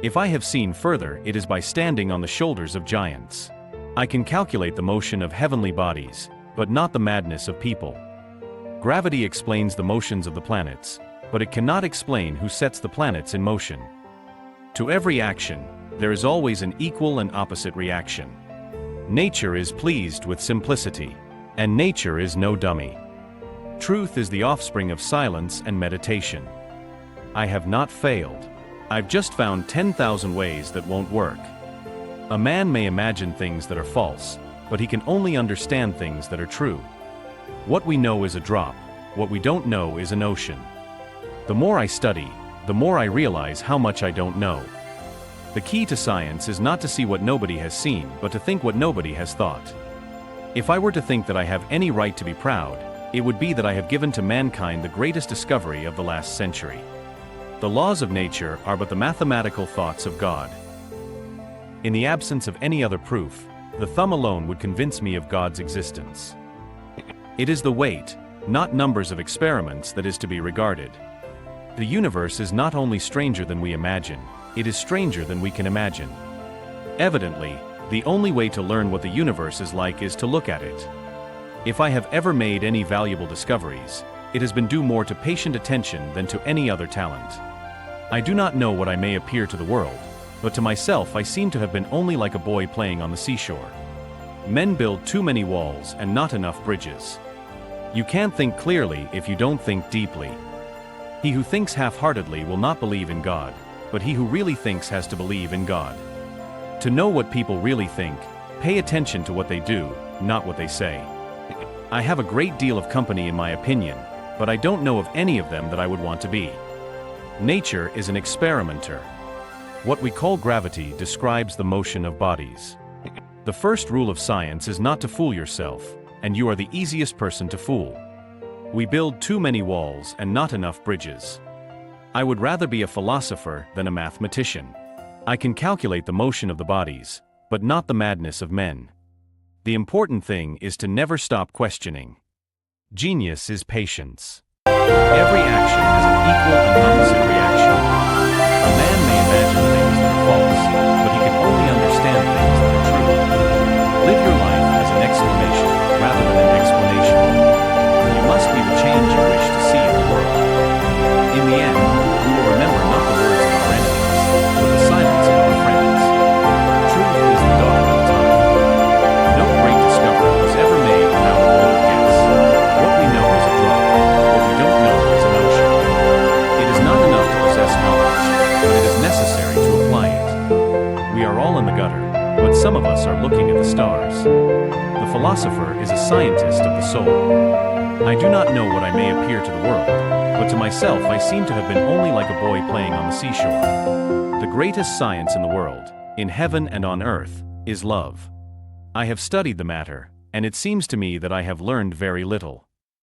If I have seen further, it is by standing on the shoulders of giants. I can calculate the motion of heavenly bodies, but not the madness of people. Gravity explains the motions of the planets, but it cannot explain who sets the planets in motion. To every action, there is always an equal and opposite reaction. Nature is pleased with simplicity, and nature is no dummy. Truth is the offspring of silence and meditation. I have not failed. I've just found 10,000 ways that won't work. A man may imagine things that are false, but he can only understand things that are true. What we know is a drop, what we don't know is an ocean. The more I study, the more I realize how much I don't know. The key to science is not to see what nobody has seen, but to think what nobody has thought. If I were to think that I have any right to be proud, it would be that I have given to mankind the greatest discovery of the last century. The laws of nature are but the mathematical thoughts of God. In the absence of any other proof, the thumb alone would convince me of God's existence. It is the weight, not numbers of experiments, that is to be regarded. The universe is not only stranger than we imagine, it is stranger than we can imagine. Evidently, the only way to learn what the universe is like is to look at it. If I have ever made any valuable discoveries, it has been due more to patient attention than to any other talent. I do not know what I may appear to the world, but to myself I seem to have been only like a boy playing on the seashore. Men build too many walls and not enough bridges. You can't think clearly if you don't think deeply. He who thinks half-heartedly will not believe in God, but he who really thinks has to believe in God. To know what people really think, pay attention to what they do, not what they say. I have a great deal of company in my opinion, but I don't know of any of them that I would want to be. Nature is an experimenter. What we call gravity describes the motion of bodies. The first rule of science is not to fool yourself, and you are the easiest person to fool. We build too many walls and not enough bridges. I would rather be a philosopher than a mathematician. I can calculate the motion of the bodies, but not the madness of men. The important thing is to never stop questioning. Genius is patience. Every action has an equal and opposite reaction. A man may imagine things that are false, but he can only understand things that are true. Live your life as an exclamation rather than an explanation. You must be the change you wish to see in the world. In the end, we will remember not the words of our enemies, but the silence of our friends. Truth is the daughter of time. No great discovery was ever made without a bold guess. What we know is a drop, what we don't know is an ocean. It is not enough to possess knowledge, but it is necessary to apply it. We are all in the gutter, but some of us are looking at the stars. The philosopher is a scientist of the soul. I do not know what I may appear to the world, but to myself I seem to have been only like a boy playing on the seashore. The greatest science in the world, in heaven and on earth, is love. I have studied the matter, and it seems to me that I have learned very little.